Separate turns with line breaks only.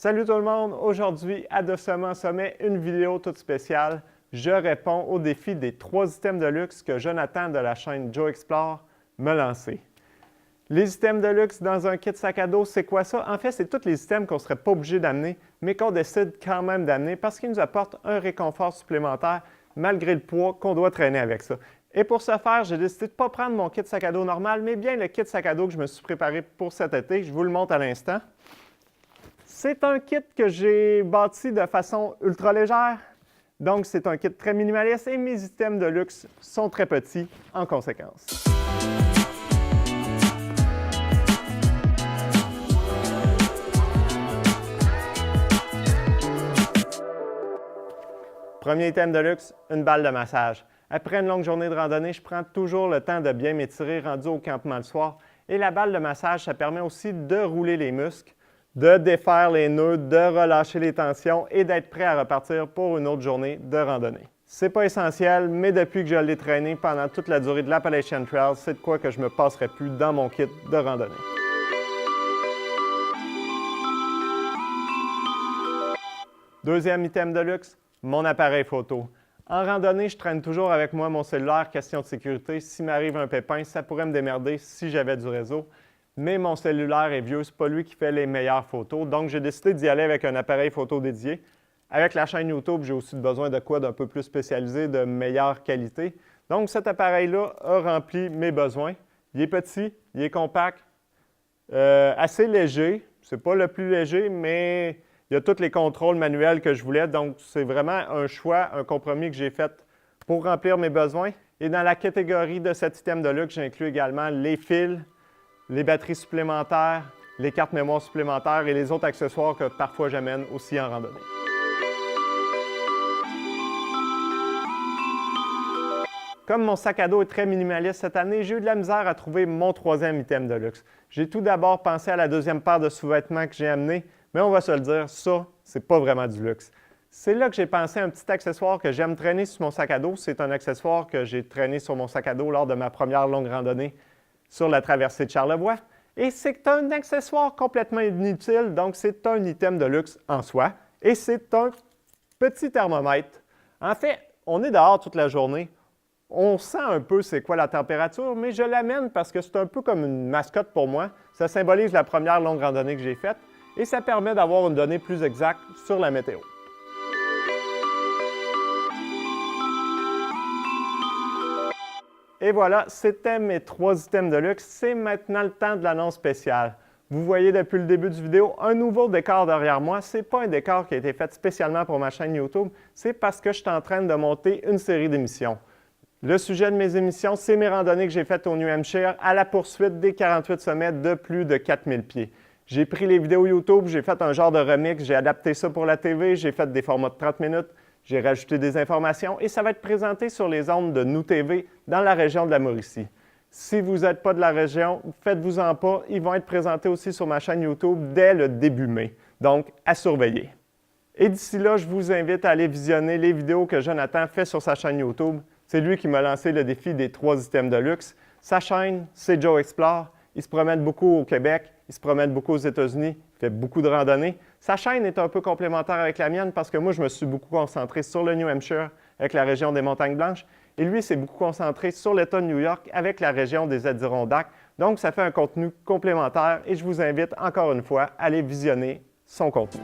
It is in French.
Salut tout le monde! Aujourd'hui, à Docement Sommet, une vidéo toute spéciale. Je réponds au défi des 3 items de luxe que Jonathan de la chaîne Joe Explore m'a lancé. Les items de luxe dans un kit sac à dos, c'est quoi ça? En fait, c'est tous les items qu'on ne serait pas obligé d'amener, mais qu'on décide quand même d'amener parce qu'ils nous apportent un réconfort supplémentaire malgré le poids qu'on doit traîner avec ça. Et pour ce faire, j'ai décidé de ne pas prendre mon kit sac à dos normal, mais bien le kit sac à dos que je me suis préparé pour cet été. Je vous le montre à l'instant. C'est un kit que j'ai bâti de façon ultra légère. Donc, c'est un kit très minimaliste et mes items de luxe sont très petits en conséquence. Premier item de luxe, une balle de massage. Après une longue journée de randonnée, je prends toujours le temps de bien m'étirer rendu au campement le soir. Et la balle de massage, ça permet aussi de rouler les muscles, de défaire les nœuds, de relâcher les tensions et d'être prêt à repartir pour une autre journée de randonnée. C'est pas essentiel, mais depuis que je l'ai traîné pendant toute la durée de l'Appalachian Trail, c'est de quoi que je ne me passerai plus dans mon kit de randonnée. Deuxième item de luxe, mon appareil photo. En randonnée, je traîne toujours avec moi mon cellulaire, question de sécurité. S'il m'arrive un pépin, ça pourrait me démerder si j'avais du réseau. Mais mon cellulaire est vieux, ce n'est pas lui qui fait les meilleures photos. Donc, j'ai décidé d'y aller avec un appareil photo dédié. Avec la chaîne YouTube, j'ai aussi besoin de quoi d'un peu plus spécialisé, de meilleure qualité. Donc, cet appareil-là a rempli mes besoins. Il est petit, il est compact, assez léger. Ce n'est pas le plus léger, mais il y a tous les contrôles manuels que je voulais. Donc, c'est vraiment un choix, un compromis que j'ai fait pour remplir mes besoins. Et dans la catégorie de cet item de luxe, j'inclus également les fils, les batteries supplémentaires, les cartes mémoire supplémentaires et les autres accessoires que parfois j'amène aussi en randonnée. Comme mon sac à dos est très minimaliste cette année, j'ai eu de la misère à trouver mon 3e item de luxe. J'ai tout d'abord pensé à la 2e paire de sous-vêtements que j'ai amené, mais on va se le dire, ça, c'est pas vraiment du luxe. C'est là que j'ai pensé à un petit accessoire que j'aime traîner sur mon sac à dos. C'est un accessoire que j'ai traîné sur mon sac à dos lors de ma première longue randonnée sur la traversée de Charlevoix. Et c'est un accessoire complètement inutile, donc c'est un item de luxe en soi. Et c'est un petit thermomètre. En fait, on est dehors toute la journée. On sent un peu c'est quoi la température, mais je l'amène parce que c'est un peu comme une mascotte pour moi. Ça symbolise la première longue randonnée que j'ai faite et ça permet d'avoir une donnée plus exacte sur la météo. Et voilà, c'était mes 3 items de luxe. C'est maintenant le temps de l'annonce spéciale. Vous voyez depuis le début du vidéo un nouveau décor derrière moi. Ce n'est pas un décor qui a été fait spécialement pour ma chaîne YouTube, c'est parce que je suis en train de monter une série d'émissions. Le sujet de mes émissions, c'est mes randonnées que j'ai faites au New Hampshire à la poursuite des 48 sommets de plus de 4000 pieds. J'ai pris les vidéos YouTube, j'ai fait un genre de remix, j'ai adapté ça pour la TV, j'ai fait des formats de 30 minutes. J'ai rajouté des informations et ça va être présenté sur les ondes de Nous TV dans la région de la Mauricie. Si vous n'êtes pas de la région, faites-vous-en pas. Ils vont être présentés aussi sur ma chaîne YouTube dès le début mai. Donc, à surveiller. Et d'ici là, je vous invite à aller visionner les vidéos que Jonathan fait sur sa chaîne YouTube. C'est lui qui m'a lancé le défi des 3 items de luxe. Sa chaîne, c'est Joe Explore. Il se promène beaucoup au Québec, il se promène beaucoup aux États-Unis, il fait beaucoup de randonnées. Sa chaîne est un peu complémentaire avec la mienne parce que moi, je me suis beaucoup concentré sur le New Hampshire avec la région des Montagnes Blanches et lui, s'est beaucoup concentré sur l'État de New York avec la région des Adirondacks. Donc, ça fait un contenu complémentaire et je vous invite encore une fois à aller visionner son contenu.